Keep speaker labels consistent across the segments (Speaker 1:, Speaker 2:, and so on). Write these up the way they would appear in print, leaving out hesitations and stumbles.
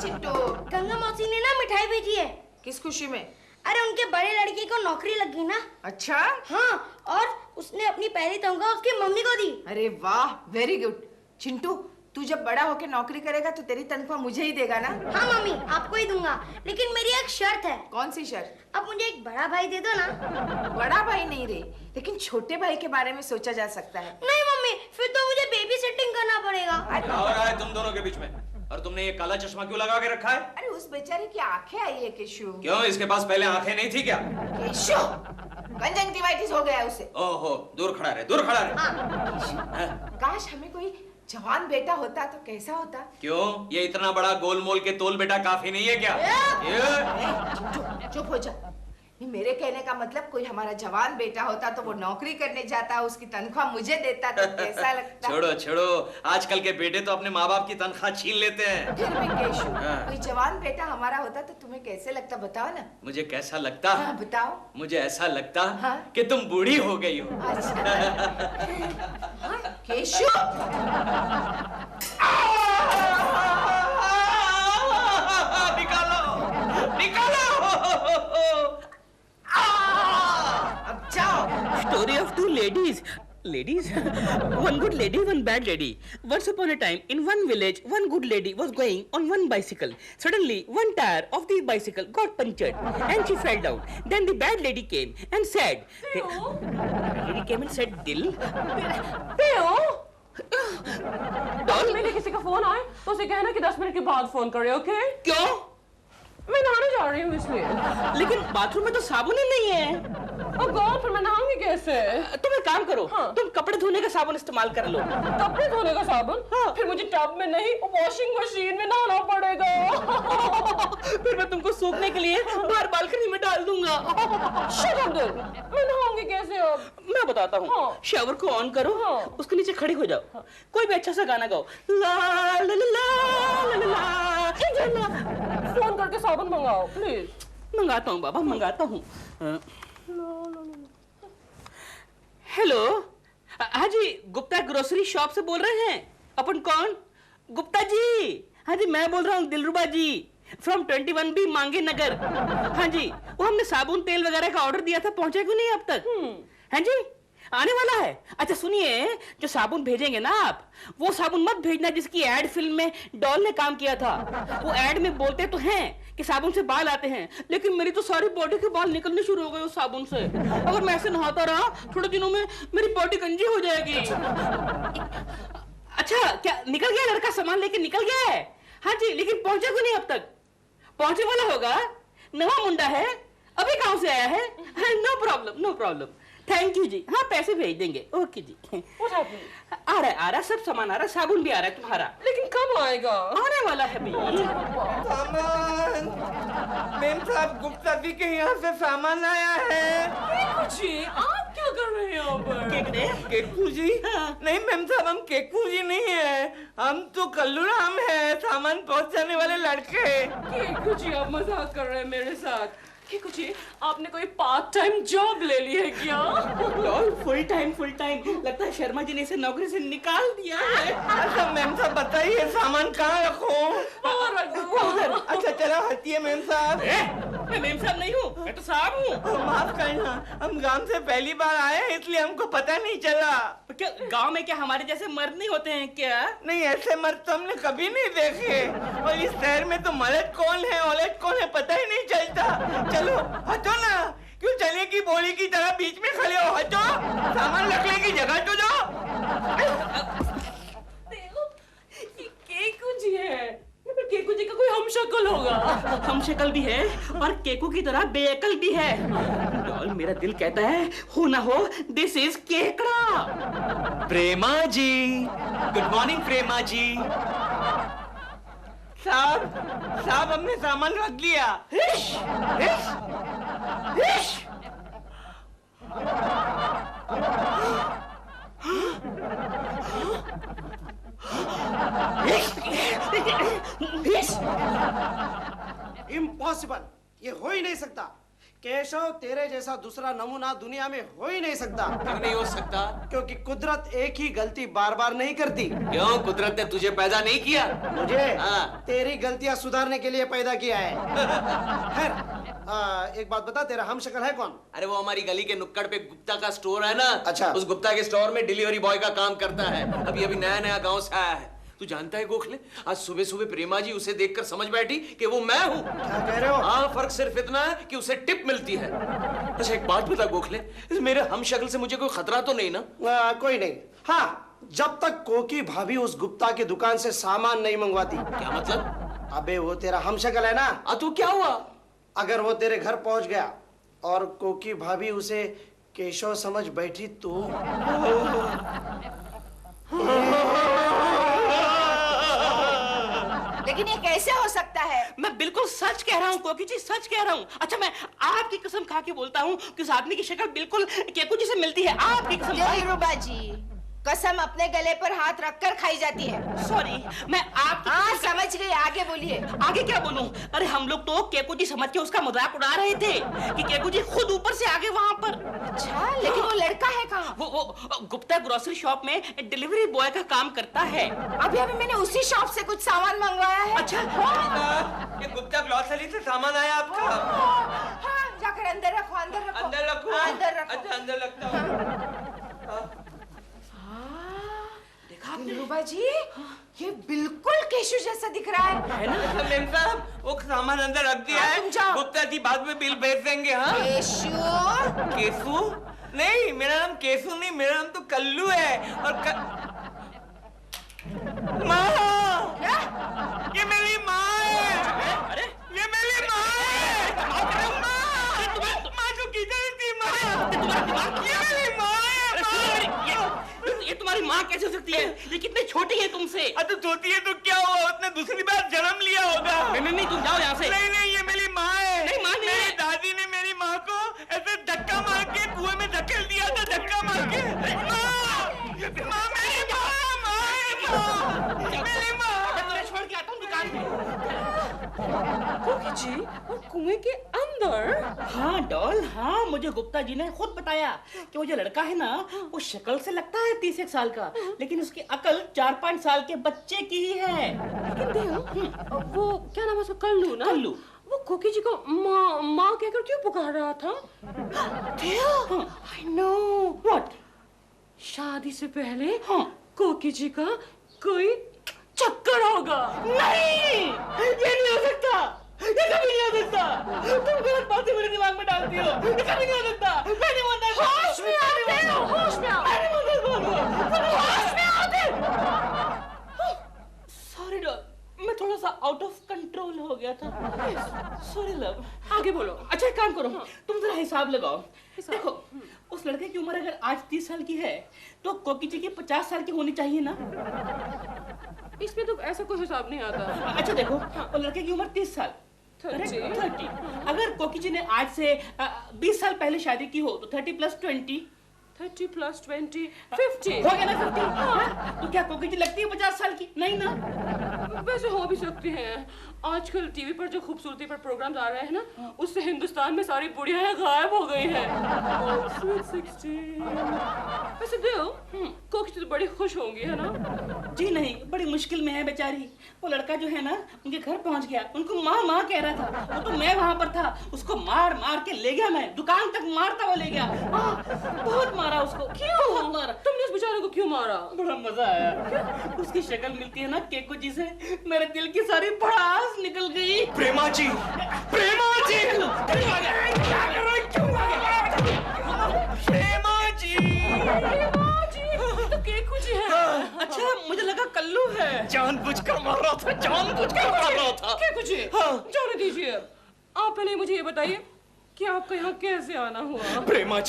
Speaker 1: चिंटू।
Speaker 2: गंगा मौसी ने ना मिठाई भेजी है।
Speaker 1: किस खुशी में?
Speaker 2: अरे उनके बड़े लड़के को नौकरी लग गई ना।
Speaker 1: अच्छा।
Speaker 2: हाँ, और उसने अपनी पहली तनख्वाह उसकी मम्मी को दी।
Speaker 1: अरे वाह, वेरी गुड। चिंटू, तू जब बड़ा होके नौकरी करेगा तो तेरी तनख्वाह मुझे ही देगा ना?
Speaker 2: हाँ मम्मी, आपको ही दूंगा, लेकिन मेरी एक शर्त है।
Speaker 1: कौन सी शर्त?
Speaker 2: अब मुझे एक बड़ा भाई दे दो ना।
Speaker 1: बड़ा भाई नहीं रे, लेकिन छोटे भाई के बारे में सोचा जा सकता है।
Speaker 2: नहीं मम्मी, फिर तो मुझे बेबी सिटिंग करना पड़ेगा।
Speaker 3: क्या हो रहा है तुम दोनों के बीच में? और तुमने ये काला चश्मा क्यों लगा के रखा है?
Speaker 1: अरे उस बेचारे की आंखें आई है केशु।
Speaker 3: क्यों, इसके पास पहले आंखें नहीं थी क्या?
Speaker 1: केशु, कंजंक्टिवाइटिस हो गया उसे।
Speaker 3: ओहो, दूर खड़ा रहे, दूर खड़ा रहे।
Speaker 1: हाँ। काश हमें कोई जवान बेटा होता तो कैसा होता?
Speaker 3: क्यों, ये इतना बड़ा गोलमोल के तोल बेटा काफी नहीं है क्या?
Speaker 1: चुप हो जा। मेरे कहने का मतलब कोई हमारा जवान बेटा होता तो वो नौकरी करने जाता, उसकी तनख्वाह मुझे देता तो कैसा लगता?
Speaker 3: छोड़ो छोड़ो, आजकल के बेटे तो अपने माँ बाप की तनख्वाह छीन लेते हैं।
Speaker 1: फिर भी केशु, कोई जवान बेटा हमारा होता तो तुम्हें कैसे लगता, बताओ ना।
Speaker 3: मुझे कैसा लगता?
Speaker 1: हाँ, बताओ।
Speaker 3: मुझे ऐसा लगता
Speaker 1: हाँ? कि
Speaker 3: तुम बूढ़ी हो गई हो।
Speaker 1: अच्छा। हाँ, केशु।
Speaker 3: निकालो, निकालो।
Speaker 1: अब जाओ।
Speaker 4: Story of two ladies. Ladies? One good lady, one bad lady. Once upon a time, in one village, one good lady was going on one bicycle. Suddenly, one tire of the bicycle got punctured and she fell down. Then the bad lady came and said, lady came and said, Dil?
Speaker 5: Doll, मैंने किसी का phone आए तो उसे कहना कि 10 minute के बाद फोन करे, ओके?
Speaker 4: क्यों?
Speaker 5: मैं नहाने जा रही हूँ इसलिए।
Speaker 4: लेकिन बाथरूम में तो साबुन ही नहीं है।
Speaker 5: और गॉड, फिर मैं नहाऊंगी कैसे?
Speaker 4: तुम एक काम करो,
Speaker 5: हाँ।
Speaker 4: तुम कपड़े धोने का साबुन इस्तेमाल कर लो।
Speaker 5: कपड़े धोने का साबुन?
Speaker 4: हाँ।
Speaker 5: फिर मुझे टब में नहीं, वॉशिंग मशीन में नहाना पड़ेगा।
Speaker 4: फिर मैं तुमको सूखने के लिए बाहर बालकनी में डाल दूंगा।
Speaker 5: Shut up, दिल। मैं नहाऊंगी कैसे अब?
Speaker 4: मैं बताता हूँ।
Speaker 5: हाँ।
Speaker 4: शावर को ऑन करो,
Speaker 5: हाँ।
Speaker 4: उसके नीचे खड़े हो जाओ, कोई भी अच्छा सा गाना गाओ। ला ला ला ला ला ला।
Speaker 5: फोन करके साबुन मंगाओ प्लीज।
Speaker 4: मंगाता हूँ बाबा, मंगाता हूँ। हेलो, हाँ जी, गुप्ता ग्रोसरी शॉप से बोल रहे हैं? अपन कौन? गुप्ता जी। हाँ जी, मैं बोल रहा हूँ दिलरुबा जी, फ्रॉम 21B मांगे नगर। हाँ जी, वो हमने साबुन तेल वगैरह का ऑर्डर दिया था, पहुंचा क्यों नहीं अब तक? हाँ जी, आने वाला है। अच्छा सुनिए, जो साबुन भेजेंगे ना आप, वो साबुन मत भेजना जिसकी एड फिल्म में डॉल ने काम किया था। वो एड में बोलते तो हैं कि साबुन से बाल आते हैं, लेकिन मेरी तो सारी बॉडी के बाल निकलने शुरू हो गए उस साबुन से। अगर मैं ऐसे नहाता रहा थोड़े दिनों में मेरी बॉडी गंजी हो जाएगी। अच्छा, क्या निकल गया? लड़का सामान लेके निकल गया है? हाँ जी, लेकिन पहुंचा क्यों नहीं अब तक? पहुंचने वाला होगा, नवा मुंडा है, अभी गांव से आया है। No problem, no problem, thank you जी। हाँ, पैसे भेज देंगे, ओके जी। आ रहा है, सब सामान आ रहा है, साबुन भी आ रहा है तुम्हारा।
Speaker 5: लेकिन कब आएगा?
Speaker 4: आने वाला है भैया।
Speaker 6: सामान, मेम साहब, गुप्ता जी के यहाँ से सामान आया है।
Speaker 5: जी, आप क्या कर रहे हैं यहाँ पर?
Speaker 6: केकू जी? नहीं मेम साहब, हम केकू जी नहीं है, हम तो कल्लूराम है, सामान पहुँचाने वाले लड़के।
Speaker 5: केकू जी, आप मजाक कर रहे हैं मेरे साथ? केकू जी, आपने कोई पार्ट टाइम जॉब ले ली है क्या?
Speaker 4: Full time, full time. लगता है शर्मा जी ने इसे नौकरी से निकाल दिया है।
Speaker 6: अच्छा मेम साहब, बताइए सामान कहाँ रखूं?
Speaker 4: उधर।
Speaker 6: अच्छा चलो हटिए मेम साहब।
Speaker 4: मैं मेम साहब नहीं हूँ, मैं तो साहब हूँ।
Speaker 6: माफ करना, हम गांव से पहली बार आए हैं, इसलिए हमको पता नहीं चला।
Speaker 4: क्या गांव में क्या हमारे जैसे मर्द नहीं होते हैं क्या?
Speaker 6: नहीं, ऐसे मर्द तो हमने कभी नहीं देखे, और इस शहर में तो मर्द कौन है औरत कौन है पता ही नहीं चलता। चलो हटो ना, क्यों चने की बोली की तरह बीच में खड़े हो? हटो, सामान रखने की जगह तो दो।
Speaker 5: केकू जी है, केकू जी का कोई हमशक्ल होगा।
Speaker 4: हमशक्ल भी है और केकू की तरह बेअकल भी है। डॉल, मेरा दिल कहता है हो ना हो, दिस इज केकड़ा।
Speaker 3: प्रेमा जी, गुड मॉर्निंग प्रेमा जी।
Speaker 6: साहब हमने सामान रख दिया।
Speaker 7: इम्पॉसिबल, ये हो ही नहीं सकता। केशव, तेरे जैसा दूसरा नमूना दुनिया में हो ही नहीं सकता।
Speaker 3: क्यों नहीं हो सकता?
Speaker 7: क्योंकि कुदरत एक ही गलती बार बार नहीं करती।
Speaker 3: क्यों? कुदरत ने तुझे पैदा नहीं किया?
Speaker 7: मुझे
Speaker 3: हाँ।
Speaker 7: तेरी गलतियां सुधारने के लिए पैदा किया है। खैर, एक बात बता, तेरा हम शक्ल है कौन?
Speaker 3: अरे वो हमारी गली के नुक्कड़ पे गुप्ता का स्टोर है ना।
Speaker 7: अच्छा।
Speaker 3: उस गुप्ता के स्टोर में डिलीवरी बॉय का काम करता है। अभी अभी नया नया गांव से आया है। तू जानता है गोखले, आज सुबह सुबह प्रेमा जी उसे देखकर समझ बैठी कि वो मैं हूँ।
Speaker 7: क्या कह रहे हो?
Speaker 3: हाँ, फर्क सिर्फ इतना है कि उसे टिप मिलती है। अच्छा एक बात बता गोखले, इस मेरे हम शक्ल से मुझे कोई खतरा तो नहीं ना?
Speaker 7: कोई नहीं। हाँ, जब तक कोकी भाभी उस गुप्ता की दुकान से सामान नहीं मंगवाती।
Speaker 3: क्या मतलब?
Speaker 7: अबे वो तेरा हम शक्ल है ना।
Speaker 3: तू क्या हुआ?
Speaker 7: अगर वो तेरे घर पहुंच गया और कोकी भाभी उसे केशव समझ बैठी तो
Speaker 1: लेकिन ये कैसे हो सकता है?
Speaker 4: मैं बिल्कुल सच कह रहा हूँ कोकी जी, सच कह रहा हूँ। अच्छा मैं आपकी कसम खा के बोलता हूँ कि उस आदमी की शक्ल बिल्कुल केकू जी से मिलती है। आपकी कसम।
Speaker 1: दिलरुबा जी, कसम अपने गले पर हाथ रखकर खाई जाती है।
Speaker 4: सॉरी, मैं आपकी
Speaker 1: हाँ समझ गई, आगे बोलिए।
Speaker 4: आगे क्या बोलूं? अरे हम लोग तो केकू जी समझ के उसका मजाक उड़ा रहे थे कि केकू जी खुद ऊपर से आगे वहां पर।
Speaker 1: अच्छा, लेकिन वो लड़का है कहाँ?
Speaker 4: वो गुप्ता ग्रोसरी शॉप में डिलीवरी बॉय का काम करता है।
Speaker 1: अभी अभी मैंने उसी शॉप से कुछ सामान मंगवाया है।
Speaker 4: अच्छा
Speaker 6: ये गुप्ता ग्रोसरी से सामान आया आपका?
Speaker 1: हाँ, जाकर अंदर रखो, अंदर रखो।
Speaker 6: अंदर रखो।
Speaker 1: अंदर रखो।
Speaker 6: अच्छा अंदर लगता हूँ।
Speaker 1: दिलरुबा जी, ये बिल्कुल केशु जैसा दिख रहा है।
Speaker 6: अच्छा मेम साहब, वो सामान अंदर रख दिया
Speaker 1: हाँ,
Speaker 6: है।
Speaker 1: तुम जाओ।
Speaker 6: गुप्ता जी बाद में बिल भेज देंगे। हाँ
Speaker 1: केशु,
Speaker 6: केसू नहीं, मेरा नाम केसू नहीं, मेरा नाम तो कल्लू है। और माँ,
Speaker 1: क्या?
Speaker 6: ये मेरी माँ है।
Speaker 4: अरे
Speaker 6: ये मेरी माँ है। माँ तो किधर थी? माँ, ये मेरी माँ है।
Speaker 4: ये तुम्हारी माँ कैसे हो सकती है? ये कितनी छोटी है तुमसे।
Speaker 6: तो छोटी है तो क्या हुआ? उसने दूसरी बार जन्म लिया होगा।
Speaker 4: नहीं तुम जाओ यहाँ से।
Speaker 6: नहीं, ये मेरी माँ है।
Speaker 4: नहीं, माँ नहीं है।
Speaker 6: मेरी दादी ने मेरी माँ को ऐसे धक्का मार के कुएं में धकेल दिया था, धक्का मार के। माँ मेरी माँ।
Speaker 4: मैं तुम्हें छोड़ के आता हूँ दुकान पे।
Speaker 5: कोकी जी, और कुएं के अंदर?
Speaker 4: हाँ डॉल, हाँ मुझे गुप्ता जी ने खुद बताया कि वो जो लड़का है ना, वो शक्ल से लगता है 30 साल का, लेकिन उसकी अकल 4-5 साल के बच्चे की ही है।
Speaker 5: लेकिन देव, वो क्या नाम है उसका, कल्लू ना?
Speaker 4: कल्लू।
Speaker 5: वो कोकी जी को माँ माँ कहकर क्यों पुकार रहा था? I know.
Speaker 4: What?
Speaker 5: शादी से पहले
Speaker 4: हाँ।
Speaker 5: कोकी जी का कोई चक्कर होगा।
Speaker 4: नहीं, ये नहीं हो सकता, ये कभी नहीं हो सकता। तुम गलत बातें मेरे दिमाग में डालती हो। ये कभी नहीं हो सकता। मैं नहीं मानता।
Speaker 5: होश में आते हो, होश में आओ।
Speaker 4: मैं नहीं मानता इस बात को। तुम होश में आते। सॉरी डॉल, मैं थोड़ा सा आउट ऑफ कंट्रोल हो गया था। Sorry love.
Speaker 5: आगे बोलो।
Speaker 4: अच्छा एक काम करो, तुम जरा हिसाब लगाओ। देखो उस लड़के की उम्र अगर आज 30 साल की है तो कोकी जी की 50 साल की होनी चाहिए ना।
Speaker 5: इसमें तो ऐसा कोई हिसाब नहीं आता।
Speaker 4: अच्छा देखो, वो लड़के की उम्र 30 साल, 30। अगर कोकी जी ने आज से 20 साल पहले शादी की हो तो 30 + 20
Speaker 5: 30 + 20 50
Speaker 4: हो गया ना 50। हाँ? तो क्या कोकी जी लगती है 50 साल की? नहीं ना।
Speaker 5: वैसे हो भी सकती हैं। आजकल टीवी पर जो खूबसूरती पर प्रोग्राम्स आ रहे हैं ना, उससे हिंदुस्तान में सारी बुढ़ियां गायब हो गई हैं। Sweet 16। वैसे देव, कोकी तो बड़ी खुश होंगी है ना?
Speaker 4: जी नहीं, बड़ी मुश्किल में है बेचारी। वो लड़का जो है ना उनके घर पहुंच गया, उनको माँ माँ कह रहा था। वो तो मैं वहां पर था, उसको मार मार के ले गया, मैं दुकान तक मारता हुआ ले गया। बहुत मारा उसको।
Speaker 5: क्यों?
Speaker 4: बहुत मारा।
Speaker 5: तुमने उस बेचारे को क्यों मारा?
Speaker 4: बड़ा मजा आया। उसकी शक्ल मिलती है ना केकू जी से, मेरे दिल की सारी भड़ास निकल गई।
Speaker 6: प्रेमा जी, प्रेमा जी,
Speaker 4: क्यों आ गया? क्या कर रहे हो? क्यों आ गया?
Speaker 6: प्रेमा जी।
Speaker 5: तो केकू जी है।
Speaker 4: अच्छा मुझे लगा कल्लू है।
Speaker 6: जानबूझकर मार रहा था, जानबूझकर मार रहा था।
Speaker 5: केकू जी, जाने दीजिए। आप पहले मुझे ये बताइए कि आपको यहाँ कैसे आना हुआ?
Speaker 6: प्रेमा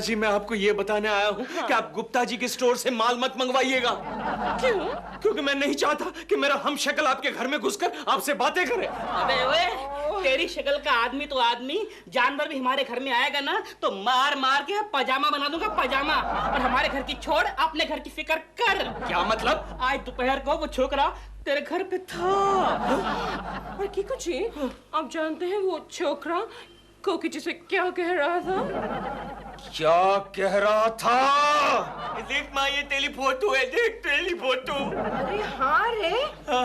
Speaker 6: जी, मैं आपको ये बताने आया हूँ कि आप गुप्ता जी के स्टोर से माल मत मंगवाइएगा।
Speaker 5: क्यों?
Speaker 6: क्योंकि मैं नहीं चाहता कि मेरा हम शक्ल आपके घर में घुसकर आपसे बातें करे।
Speaker 4: अबे ओए, तेरी शक्ल का आदमी तो आदमी, जानवर भी हमारे घर में आएगा ना तो मार मार के पजामा बना दूंगा, पजामा। और हमारे घर की छोड़, अपने घर की फिक्र कर।
Speaker 6: क्या मतलब?
Speaker 4: आज दोपहर को वो छोकरा तेरे घर पे था।
Speaker 5: और केकू जी, आप जानते हैं वो छोकरा कोकी जी से क्या कह रहा था?
Speaker 3: क्या कह रहा था?
Speaker 6: देख माँ, ये तेरी फोटो है, देख तेरी फोटो।
Speaker 1: अरे हाँ रे,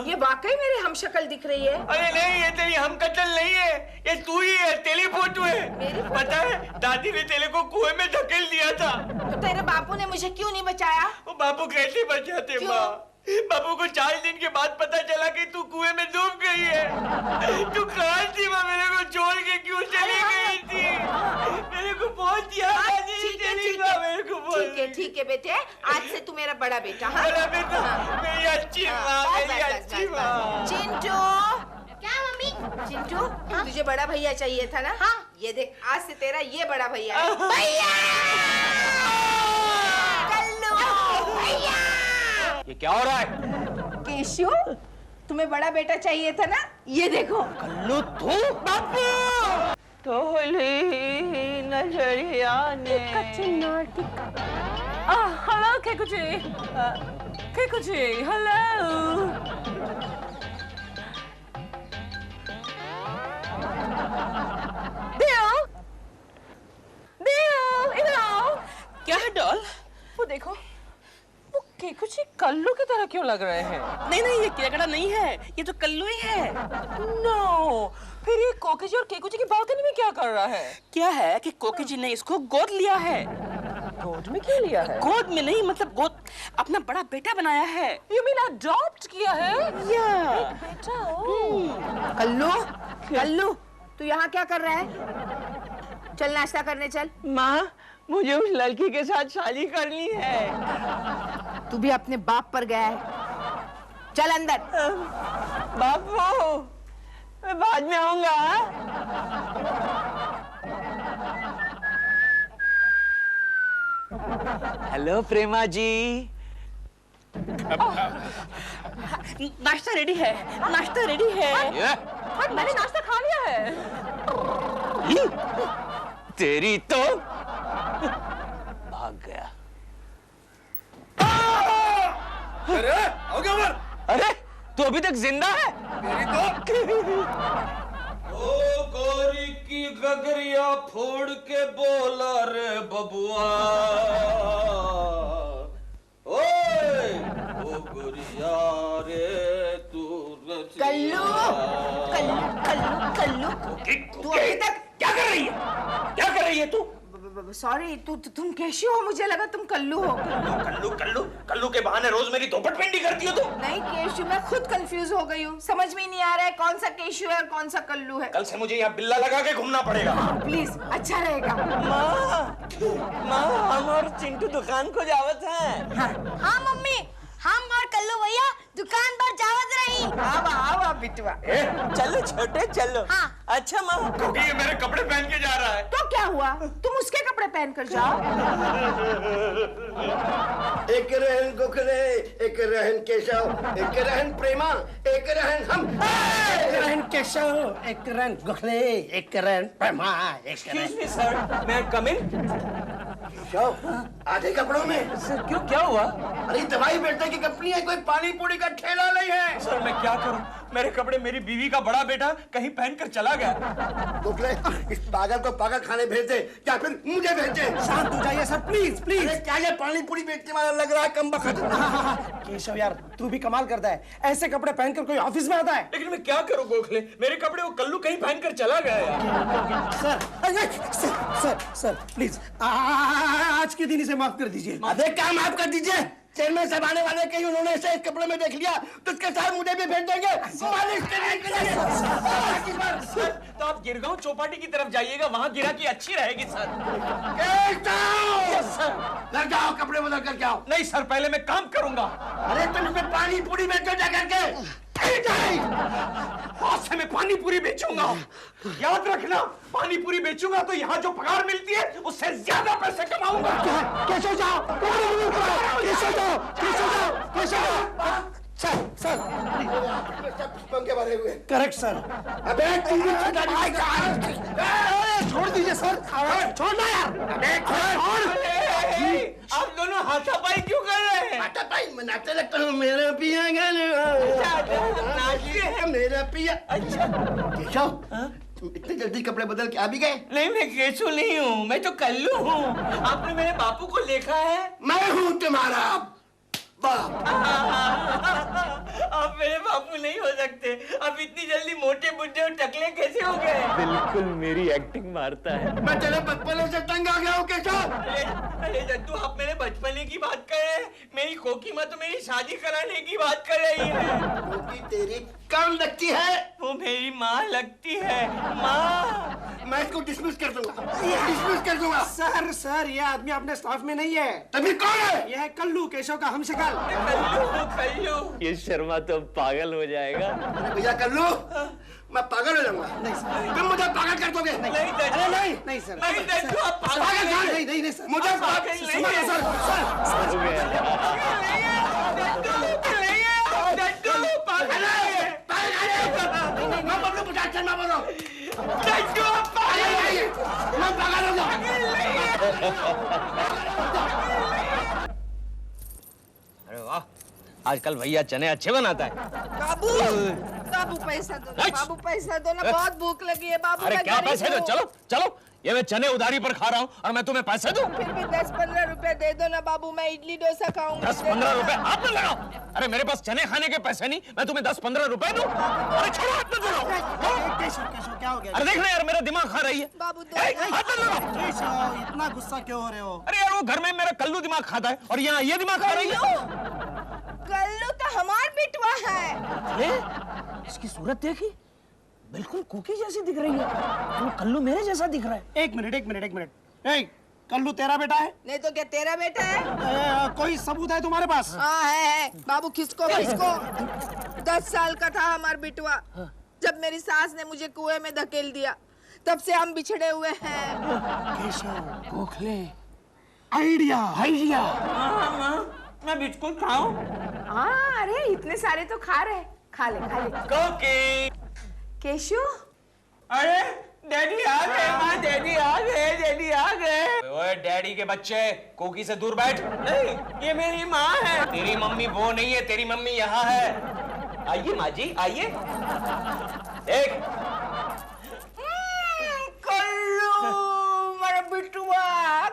Speaker 1: ये वाकई मेरे हम शक्ल दिख रही है।
Speaker 6: अरे नहीं, ये तेरी हम कतल नहीं है, ये तू ही है, तेरी फोटो है। पता है, दादी ने तेरे को कुएं में धकेल दिया था।
Speaker 1: तो तेरे बापू ने मुझे क्यों नहीं बचाया?
Speaker 6: वो बापू कैसे बचाते माँ? बापू को 4 दिन के बाद पता चला कि तू कुएं में डूब गई है। तू कहाँ थी माँ? मेरे को छोड़ के क्यों चली गई थी? मेरे को बहुत याद आ रही
Speaker 1: ठीक है,
Speaker 6: तेरी
Speaker 1: ठीक
Speaker 6: माँ,
Speaker 1: है,
Speaker 6: मेरे को बहुत।
Speaker 1: ठीक है बेटे, आज से तू मेरा बड़ा बेटा। हाँ?
Speaker 6: बड़ा बेटा, मेरी अच्छी माँ, मेरी अच्छी माँ।
Speaker 1: चिंटू,
Speaker 2: क्या मम्मी?
Speaker 1: चिंटू, तुझे बड़ा भैया चाहिए था ना? हाँ। ये देख, आज से तेरा ये बड़ा भैया है। भैया! कल्लू! भैया!
Speaker 3: ये क्या हो रहा है?
Speaker 1: केशु, तुम्हें बड़ा बेटा चाहिए था ना? ये देखो।
Speaker 3: कल्लू तू?
Speaker 1: बापू!
Speaker 6: तोली नजरिया ने।
Speaker 5: हेलो केकुची। केकुची, हेलो। देव, इधर आओ।
Speaker 4: क्या है डॉल?
Speaker 5: वो देखो, वो केकुची कल्लू की तरह क्यों लग रहे हैं?
Speaker 4: नहीं नहीं, ये केकड़ा नहीं है, ये तो कल्लू ही है।
Speaker 5: नो, फिर ये कोकी जी और केकुची की बालकनी में क्या कर रहा है?
Speaker 4: क्या है कि कोकी जी ने इसको गोद लिया है।
Speaker 5: गोद में क्यों लिया है?
Speaker 4: गोद में नहीं, मतलब गोद अपना बड़ा बेटा बनाया है।
Speaker 5: You mean adopt किया है?
Speaker 4: या
Speaker 5: बेटा,
Speaker 1: कल्लू, कल्लू, तू यहाँ क्या कर रहा है? चल नाश्ता करने चल।
Speaker 6: माँ, मुझे उस लड़की के साथ शादी करनी है।
Speaker 1: तू भी अपने बाप पर गया है। चल अंदर।
Speaker 6: बापू, मैं बाद में आऊंगा।
Speaker 3: हेलो प्रेमा जी।
Speaker 4: नाश्ता रेडी है, नाश्ता रेडी है।
Speaker 5: हाँ, मैंने नाश्ता खा लिया है।
Speaker 3: तेरी तो भाग गया। अरे हो गया मर। अरे तू अभी तक जिंदा है? तेरी तो ओ गोरी की गगरिया फोड़ के बोला रे बबुआ। ओए ओ गोरिया रे तू
Speaker 1: कल्लू, कल्लू, कल्लू, कल्लू, तू अभी तक
Speaker 3: क्या कर रही है? क्या कर रही है तू?
Speaker 1: सॉरी, तुम कैसे हो? मुझे लगा तुम कल्लू हो।
Speaker 3: कल्लू कल्लू कल्लू के बहाने रोज मेरी धोपट पिंडी करती हो तुम।
Speaker 1: नहीं केशु, मैं खुद कंफ्यूज हो गई हूँ, समझ में नहीं आ रहा है कौन सा केशु है और कौन सा कल्लू है।
Speaker 3: कल से मुझे यहाँ बिल्ला लगा के घूमना पड़ेगा।
Speaker 1: प्लीज, अच्छा रहेगा।
Speaker 6: माँ, हम और चिंटू दुकान को जावत हैं।
Speaker 2: हाँ मम्मी, हम और कल्लू भैया दुकान पर जावत रही।
Speaker 1: आओ बिटुआ।
Speaker 6: चलो छोटे चलो।
Speaker 2: हाँ।
Speaker 6: अच्छा माँ,
Speaker 3: क्योंकि ये मेरे कपड़े पहन के जा रहा है।
Speaker 1: तो क्या हुआ? तुम उसके कपड़े पहन कर जाओ।
Speaker 7: एक रहन गोखले, एक रहन केशव, एक रहन प्रेमा, एक रहन हम। एक रहन केशव, एक रहन गोखले, एक रहन प्रेमा, एक रहन।
Speaker 6: Excuse me, sir. May I come in?
Speaker 7: Keshav, आधे कपड़ों में।
Speaker 6: सर क्यों, क्या हुआ?
Speaker 7: अरे दवाई बेचने की कंपनी है, कोई पानी पूरी का ठेला नहीं है।
Speaker 6: सर मैं क्या करूं? मेरे कपड़े मेरी बीवी का बड़ा बेटा कहीं पहनकर चला गया।
Speaker 7: गोखले, इस पागल को पागल खाने भेज दे या फिर मुझे भेज दे। शांत हो जाइए सर, प्लीज प्लीज। अरे क्या ये पानी पूरी बेचने वाला लग रहा है, कम बखत। केशव यार, तू भी कमाल करता है, ऐसे कपड़े पहनकर कोई ऑफिस में आता है?
Speaker 6: लेकिन मैं क्या करूं गोखले, मेरे कपड़े वो कल्लू कहीं पहनकर चला गया यार।
Speaker 7: सर प्लीज आज के दिन इसे माफ कर दीजिए। अबे क्या माफ कर दीजिए? चेयरमैन साहब आने वाले, कहीं उन्होंने इसे इस कपड़े में देख लिया तो उसके साथ मुझे भी भेज देंगे। मालिश करने के लिए।
Speaker 6: सर तो आप गिरगांव चौपाटी की तरफ जाइएगा, वहां गिरा की अच्छी रहेगी सर।
Speaker 7: घर जाओ, कपड़े बदल कर के आओ।
Speaker 6: नहीं सर, पहले मैं काम करूंगा।
Speaker 7: अरे तुम इसमें पानी पूरी बेचो जा करके।
Speaker 6: आज से मैं पानी पूरी बेचूंगा। याद रखना, पानी पूरी बेचूंगा तो यहाँ जो पगार मिलती है उससे ज्यादा पैसे कमाऊंगा।
Speaker 7: कैसे जाओ, कैसे जाओ, कैसे जाओ, कैसे जाओ। सर पंखे भरे हुए। Correct sir. अबे छोड़ दीजिए सर, छोड़ना यार। अबे छोड़।
Speaker 6: आप दोनों हाथापाई क्यों कर रहे हैं?
Speaker 7: हाथापाई मनाते लगता हूँ, मेरा पिया गाने मेरा पिया। अच्छा केशव, इतनी जल्दी कपड़े बदल के आ भी गए?
Speaker 6: नहीं, मैं केशव नहीं हूँ, मैं तो कल्लू हूँ। आपने मेरे बापू को देखा है?
Speaker 7: मैं हूँ तुम्हारा बाप।
Speaker 6: आप मेरे बापू नहीं हो सकते। आप इतनी जल्दी मोटे बुड्ढे और टकले कैसे हो गए?
Speaker 4: बिल्कुल मेरी एक्टिंग मारता है।
Speaker 7: मैं तेरे बचपने से तंग आ गया हूँ केशव।
Speaker 6: अरे जद्दू, आप मेरे बचपने की बात कर रहे हैं? मेरी कोकी माँ तो मेरी शादी कराने की बात कर रही है।
Speaker 7: कोकी तेरी कौन लगती है?
Speaker 6: वो मेरी माँ लगती है। माँ,
Speaker 7: मैं इसको डिसमिस कर दूंगा, डिसमिस कर दूंगा।
Speaker 8: सर सर, ये आदमी अपने स्टाफ में नहीं है।
Speaker 7: तभी कौन है?
Speaker 8: यह है कल्लू, केशव का हमशक्ल।
Speaker 6: कल्लू।
Speaker 4: ये शर्मा तो पागल हो जाएगा।
Speaker 7: अरे भैया कल्लू, मैं पागल हो जाऊंगा। तुम मुझे पागल कर दोगे?
Speaker 6: नहीं
Speaker 8: अरे
Speaker 6: दद्दू,
Speaker 8: नहीं नहीं सर,
Speaker 6: नहीं दद्दू, आप पागल
Speaker 7: पागल
Speaker 6: नहीं।
Speaker 7: नहीं,
Speaker 8: नहीं नहीं सर,
Speaker 7: मुझे
Speaker 6: पागल नहीं
Speaker 7: सुनो
Speaker 6: है।
Speaker 7: सर,
Speaker 4: हो गया।
Speaker 6: दद्दू, पागल है।
Speaker 7: मैं बोल रहा हूँ 50 मैं बोल रहा हूँ।
Speaker 6: दद्दू, आप पागल है।
Speaker 7: मैं पागल हो गया।
Speaker 3: अरे वाह, आजकल भैया चने अच्छे बनाता है।
Speaker 1: बाबू, बाबू पैसा दो ना, बाबू पैसा दो ना, बहुत भूख लगी है बाबू।
Speaker 3: अरे
Speaker 1: मैं
Speaker 3: क्या
Speaker 1: गरीब
Speaker 3: पैसे दो?
Speaker 1: हूँ।
Speaker 3: चलो चलो, ये मैं चने उधारी पर खा रहा हूँ और मैं तुम्हें पैसे दूं?
Speaker 1: फिर भी 10-15 रुपए दे दो ना बाबू, मैं इडली डोसा खाऊंगी।
Speaker 3: 10-15 रुपए आप न लगाओ। अरे मेरे पास चने खाने के पैसे नहीं, मैं तुम्हें 10-15 रुपए दूं? अरे छोड़ो, हाथ मत लगाओ।
Speaker 8: केशव केशव क्या हो गया?
Speaker 3: अरे देखना यार, मेरा दिमाग खा रही है।
Speaker 1: बाबू दो।
Speaker 3: ए, हाथ मत लगाओ।
Speaker 8: केशव, इतना गुस्सा क्यों हो रहे हो?
Speaker 3: अरे यार, वो घर में मेरा कल्लू दिमाग खाता है और यहाँ ये दिमाग खा रही है।
Speaker 1: कल्लू तो हमार बिटवा है।
Speaker 4: ये इसकी सूरत देखी, बिल्कुल कुकी जैसी दिख रही है। वो कल्लू मेरे जैसा दिख रहा है।
Speaker 8: एक मिनट एक मिनट एक मिनट। ए, कल्लू तेरा बेटा है?
Speaker 1: नहीं तो क्या तेरा बेटा है?
Speaker 8: कोई सबूत है तुम्हारे पास?
Speaker 1: हाँ है। बाबू खिसको खिसको। 10 साल का था हमार बिटवा जब मेरी सास ने मुझे कुएं में धकेल दिया, तब से हम बिछड़े हुए हैं।
Speaker 8: Keshav, Gokhale, idea idea.
Speaker 6: मैं बिस्कुट खाऊं?
Speaker 1: हाँ, अरे इतने सारे तो खा रहे, खा ले खा ले।
Speaker 6: कोकी।
Speaker 1: केशु,
Speaker 6: अरे डैडी आ गए, माँ डैडी आ गए, डैडी आ गए।
Speaker 3: ओए डैडी के बच्चे, कोकी से दूर बैठ।
Speaker 6: नहीं, ये मेरी माँ है।
Speaker 3: तेरी मम्मी वो नहीं है, तेरी मम्मी यहाँ है। आइए माँ जी, आइए। देख,
Speaker 1: कल्लू मेरा बिटुआ,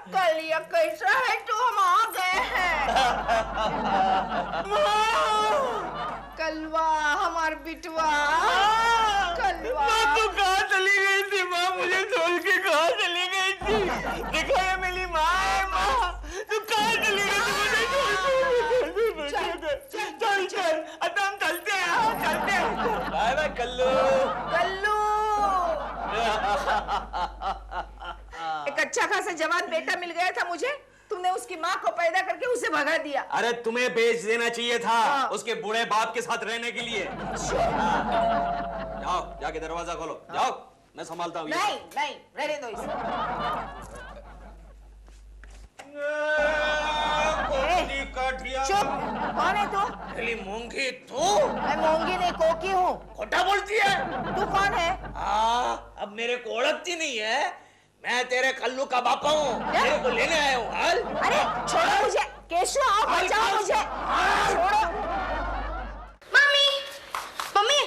Speaker 1: कलिया कैसा है तू? हम आ गए हैं। कलवा हमार बिटवा, कलवा।
Speaker 6: माँ तू कहाँ चली गई थी? माँ मुझे छोड़ के कहाँ चली गई थी? देखो ये मेरी माँ है। माँ तू कहाँ चली गई थी? मुझे छोड़ के। चल चल, अब हम चलते हैं, चलते हैं।
Speaker 3: Bye bye Kullu.
Speaker 1: कल्लू, एक अच्छा खासा जवान बेटा मिल गया था मुझे, तुमने उसकी माँ को पैदा करके उसे भगा दिया।
Speaker 3: अरे तुम्हें बेच देना चाहिए था
Speaker 1: हाँ।
Speaker 3: उसके बूढ़े बाप के साथ रहने के लिए। जाओ, जाके दरवाजा खोलो, जाओ, मैं संभालता हूँ।
Speaker 1: नहीं नहीं, रहने दो इसे। चुप, कौन है तू?
Speaker 3: मूंगी तू?
Speaker 1: मैं मूंगी नहीं, कोकी हूँ।
Speaker 3: खोटा बोलती है।
Speaker 1: तू कौन है?
Speaker 3: अब मेरे को ओळखती नहीं है। मैं तेरे कल्लू का बापा हूँ, तेरे को लेने आया हूँ। हाल?
Speaker 1: अरे छोड़ो मुझे, केशव आओ, बचाओ मुझे, छोड़ो।
Speaker 2: मम्मी मम्मी,